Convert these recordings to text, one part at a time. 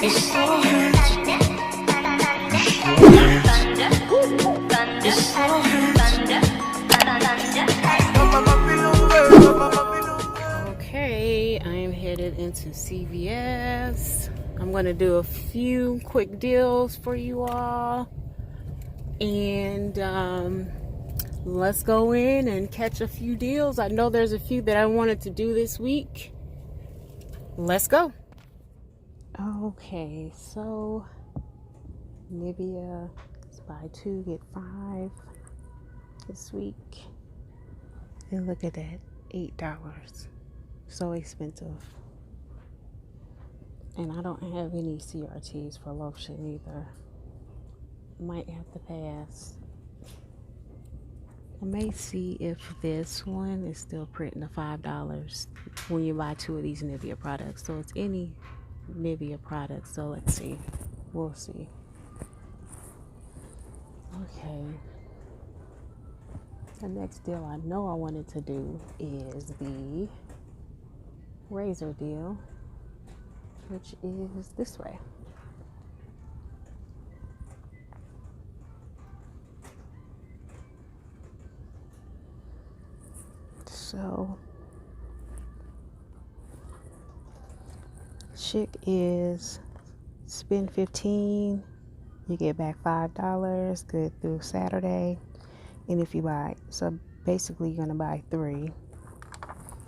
It so hurts. It so hurts. Okay, I am headed into CVS. I'm going to do a few quick deals for you all. And let's go in and catch a few deals. I know there's a few that I wanted to do this week. Let's go. Okay, so Nivea is buy 2 get 5 this week. And look at that, $8. So expensive. And I don't have any CRTs for lotion either. Might have to pass. I may see if this one is still printing the $5 when you buy 2 of these Nivea products. So it's any Nivea product. So let's see. We'll see. Okay. The next deal I know I wanted to do is the razor deal, which is this way. So chick is spend $15, you get back $5, good through Saturday. And if you buy, so basically you're gonna buy 3.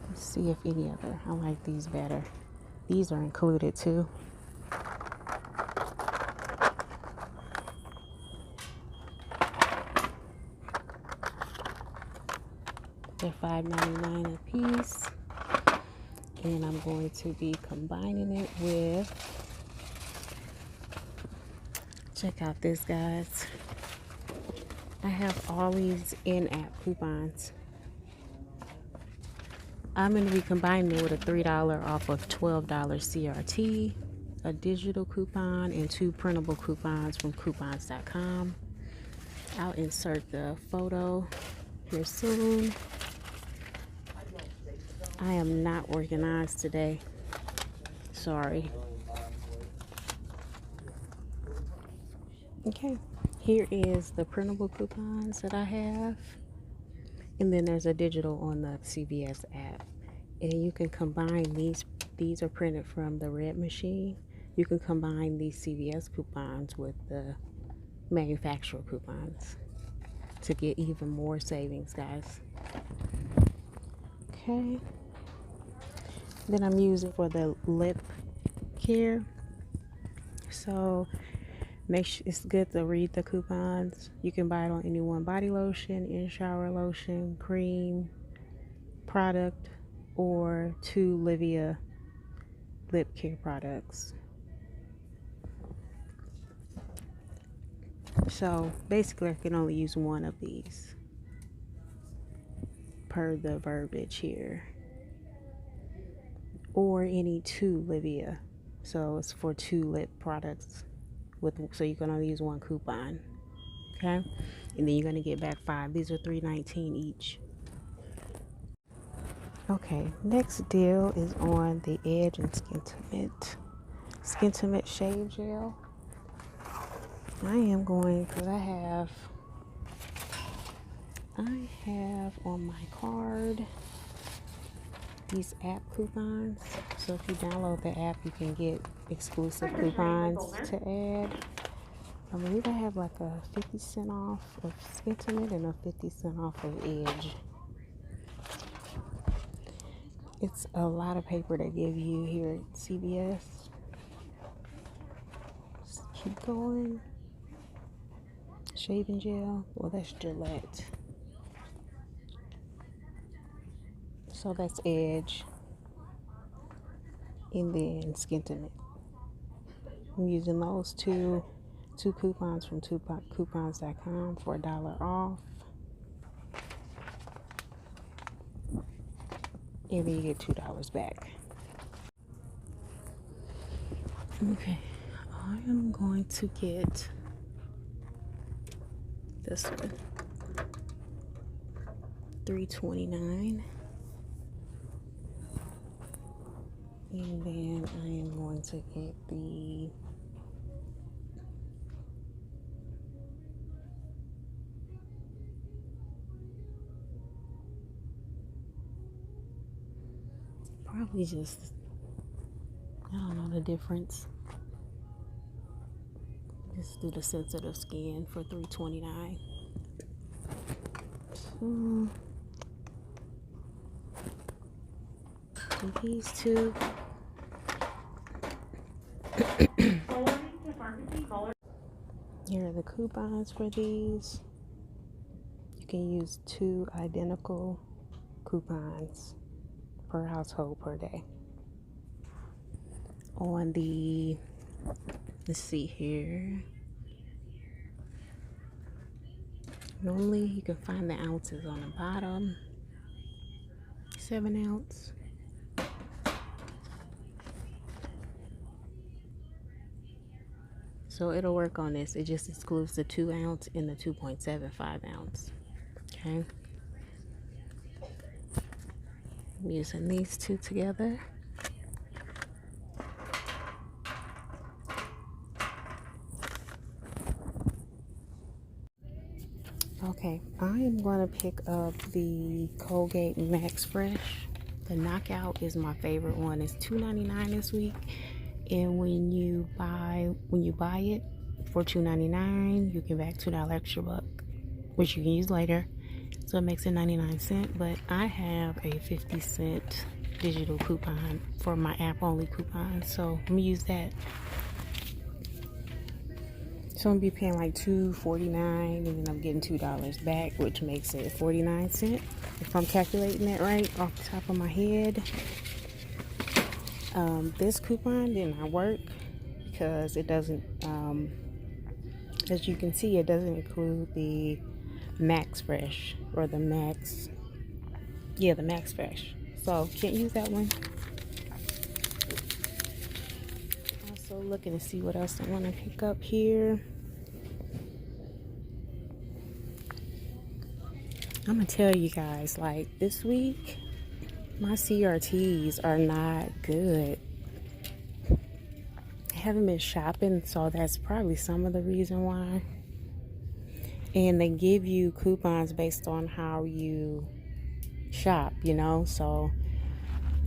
Let's see if any other, I like these better. These are included too. They're $5.99 a piece. And I'm going to be combining it with, check out this, guys. I have all these in-app coupons. I'm going to be combining it with a $3 off of $12 CRT, a digital coupon, and 2 printable coupons from coupons.com. I'll insert the photo here soon. I am not organized today. Sorry. Okay, here is the printable coupons that I have. And then there's a digital on the CVS app. And you can combine these. These are printed from the red machine. You can combine these CVS coupons with the manufacturer coupons to get even more savings, guys. Okay. Then I'm using for the lip care. So make sure it's good to read the coupons. You can buy it on any one body lotion, in shower lotion, cream, product, or 2 Nivea lip care products. So basically I can only use one of these per the verbiage here, or any 2 Nivea. So it's for 2 lip products so you can only use 1 coupon. Okay, and then you're going to get back 5. These are $3.19 each. Okay, next deal is on the Edge and Skintimate shave gel. I am going, because I have on my card these app coupons. So if you download the app, you can get exclusive coupons to add. I believe I have like a 50% off of Skintimate and a 50% off of Edge. It's a lot of paper they give you here at CVS. Just keep going. Shaving gel. Well, that's Gillette. So that's Edge. And then Skintimate. I'm using those two coupons from coupons.com for $1 off. And then you get $2 back. Okay, I am going to get this one, $3.29. And then I am going to get the probably just, I don't know the difference. Just do the sensitive skin for $3.29. And these two. Here are the coupons for these. You can use 2 identical coupons per household per day. On the, let's see here. Normally you can find the ounces on the bottom. 7 ounce. So it'll work on this. It just excludes the 2 ounce and the 2.75 ounce. Okay. I'm using these two together. Okay, I am going to pick up the Colgate Max Fresh. The Knockout is my favorite one. It's $2.99 this week. And when you buy it for $2.99, you can back $2 extra buck, which you can use later. So it makes it 99 cents. But I have a 50-cent digital coupon for my app only coupon. So I'm gonna use that. So I'm gonna be paying like $2.49, and then I'm getting $2 back, which makes it 49 cents. If I'm calculating that right off the top of my head. This coupon did not work because it doesn't, as you can see, it doesn't include the Max Fresh or the Max, the Max Fresh. So can't use that one. Also looking to see what else I want to pick up here. I'm gonna tell you guys, like this week, my CRTs are not good. I haven't been shopping, so that's probably some of the reason why. And they give you coupons based on how you shop, you know, so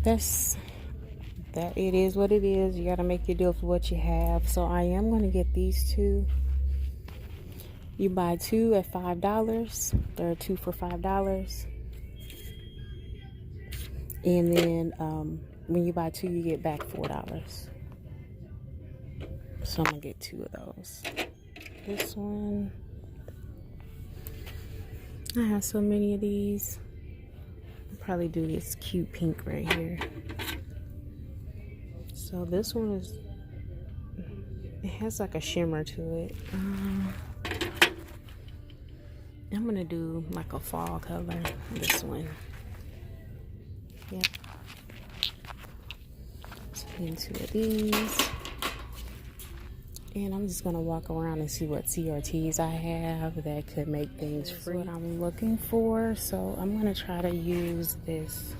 that it is what it is. You got to make your deal for what you have. So I am going to get these two. You buy 2 at $5. There are 2 for $5. And then when you buy 2, you get back $4. So I'm going to get 2 of those. This one, I have so many of these. I'll probably do this cute pink right here. So this one is, it has like a shimmer to it. I'm gonna do like a fall color. This one. Yeah. So into these. And I'm just gonna walk around and see what CRTs I have that could make things free. What I'm looking for. So I'm gonna try to use this.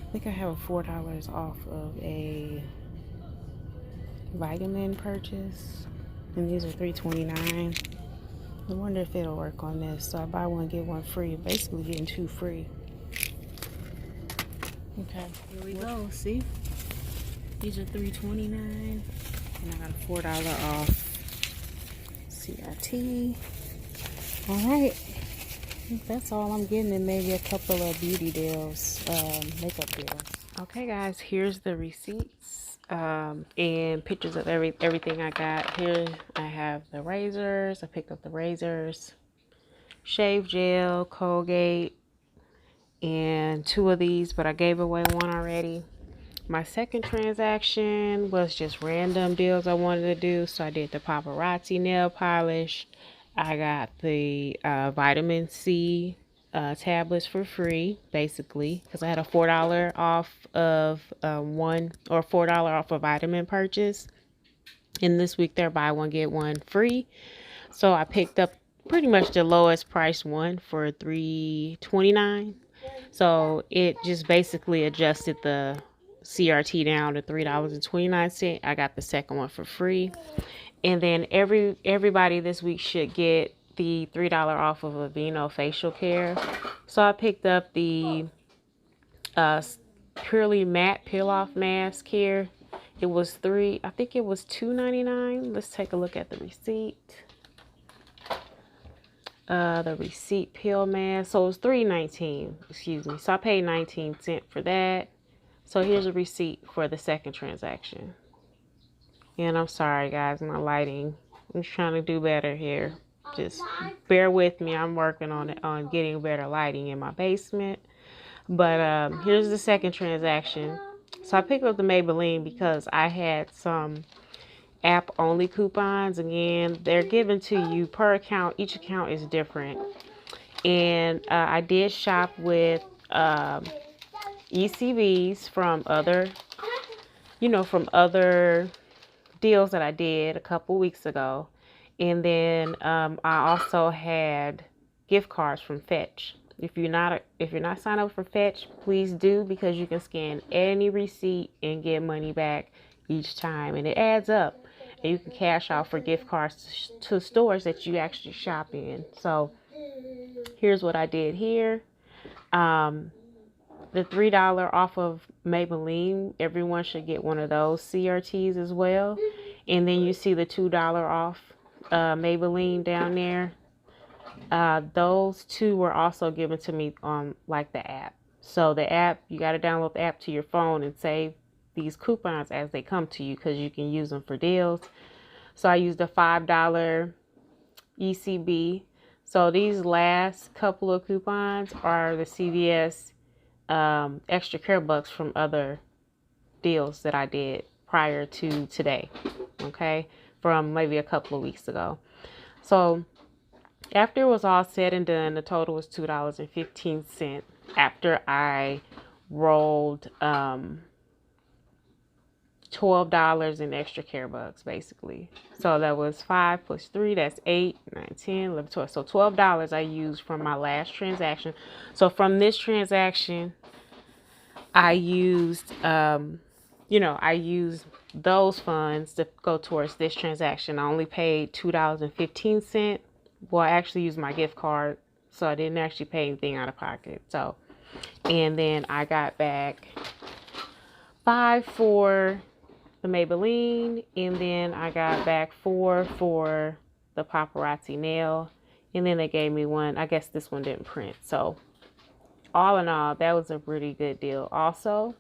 I think I have a $4 off of a vitamin purchase, and these are $3.29. I wonder if it'll work on this. So I buy one get one free, basically getting 2 free. Okay, here we go. See, these are $3.29, and I got a $4 off CRT. All right, I think that's all I'm getting, and maybe a couple of beauty deals, makeup deals. Okay guys, here's the receipts and pictures of everything I got. Here I have the razors. I picked up the razors, shave gel, Colgate, and 2 of these, but I gave away 1 already. My second transaction was just random deals I wanted to do, so I did the paparazzi nail polish. I got the vitamin C tablets for free, basically, because I had a $4 off of $4 off a vitamin purchase, and this week they're buy one get one free. So I picked up pretty much the lowest price one for $3.29. So it just basically adjusted the CRT down to $3.29. I got the second one for free. And then everybody this week should get the $3 off of Aveeno facial care. So I picked up the purely matte peel off mask here. It was I think it was $2.99. Let's take a look at the receipt. The receipt peel mask. So it was $3.19, excuse me. So I paid 19 cents for that. So here's a receipt for the second transaction. And I'm sorry guys, my lighting. I'm trying to do better here. Just bear with me. I'm working on getting better lighting in my basement. But here's the second transaction. So I picked up the Maybelline because I had some app only coupons. Again, they're given to you per account. Each account is different. And I did shop with ECBs from other deals that I did a couple weeks ago. And then I also had gift cards from Fetch. If you're not signed up for Fetch, please do, because you can scan any receipt and get money back each time, and it adds up. And you can cash out for gift cards to stores that you actually shop in. So here's what I did here. The $3 off of Maybelline, everyone should get one of those CRTs as well. And then you see the $2 off Maybelline down there. Those two were also given to me on like the app. So the app, you got to download the app to your phone and save these coupons as they come to you, because you can use them for deals. So I used a $5 ECB. So these last couple of coupons are the CVS Extracare bucks from other deals that I did prior to today. Okay, from maybe a couple of weeks ago. So after it was all said and done, the total was $2.15 after I rolled $12 in Extracare bucks, basically. So that was 5 plus 3, that's 8, 9, 10, 11, 12. So $12 I used from my last transaction. So from this transaction, I used, I used those funds to go towards this transaction. I only paid $2.15. Well, I actually used my gift card, so I didn't actually pay anything out of pocket. So, and then I got back $5 for the Maybelline, and then I got back $4 for the paparazzi nail, and then they gave me one. I guess this one didn't print. So all in all, that was a pretty good deal. Also,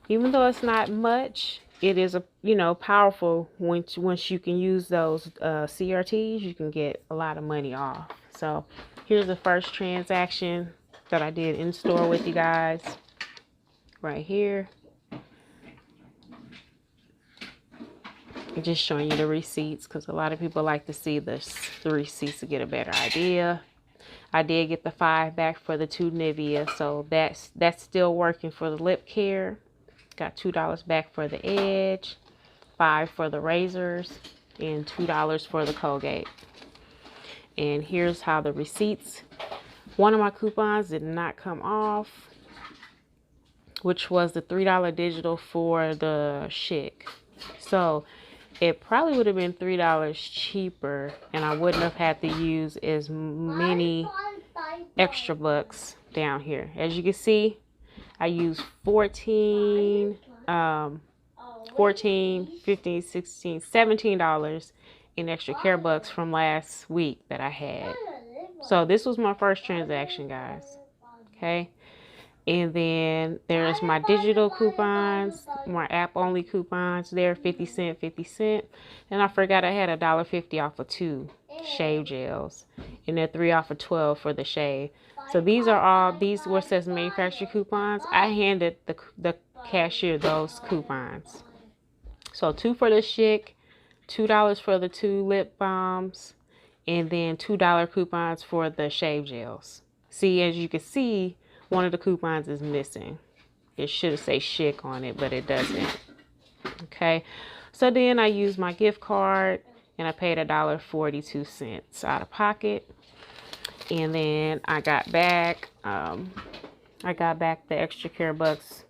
even though it's not much, it is powerful. Once you can use those CRTs, you can get a lot of money off. So here's the first transaction that I did in store with you guys right here. I'm just showing you the receipts because a lot of people like to see the receipts to get a better idea. I did get the 5 back for the 2 Nivea, so that's still working for the lip care. Got $2 back for the Edge, 5 for the razors, and $2 for the Colgate. And here's how the receipts. One of my coupons did not come off, which was the $3 digital for the Schick. So it probably would have been $3 cheaper, and I wouldn't have had to use as many extra bucks down here. As you can see, I used 14, 15, 16, $17 in Extracare bucks from last week that I had. So this was my first transaction, guys. Okay. And then there's my digital coupons, my app only coupons there, 50 cent, 50 cent. And I forgot I had $1.50 off of 2 shave gels, and then 3 off of 12 for the shave. So these are all, these where it says manufacturer coupons. I handed the cashier those coupons. So 2 for the Schick, $2 for the 2 lip balms, and then $2 coupons for the shave gels. See, as you can see, one of the coupons is missing. It should say Schick on it, but it doesn't. Okay, so then I used my gift card and I paid $1.42 out of pocket. And then I got back the Extracare bucks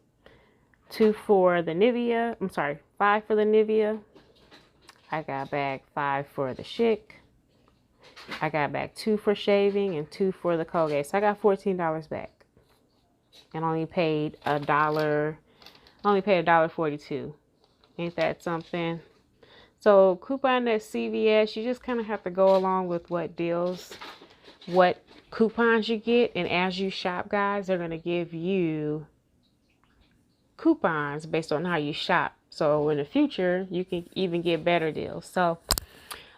2 for the Nivea. I'm sorry, 5 for the Nivea. I got back 5 for the Schick. I got back 2 for shaving and 2 for the Colgate. So I got $14 back. And only paid $1.42. Ain't that something? So coupon at CVS, you just kind of have to go along with what coupons you get. And as you shop, guys, they're going to give you coupons based on how you shop. So in the future, you can even get better deals. So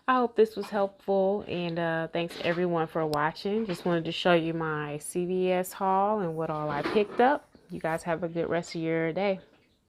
I hope this was helpful, and thanks everyone for watching. Just wanted to show you my CVS haul and what all I picked up. You guys have a good rest of your day.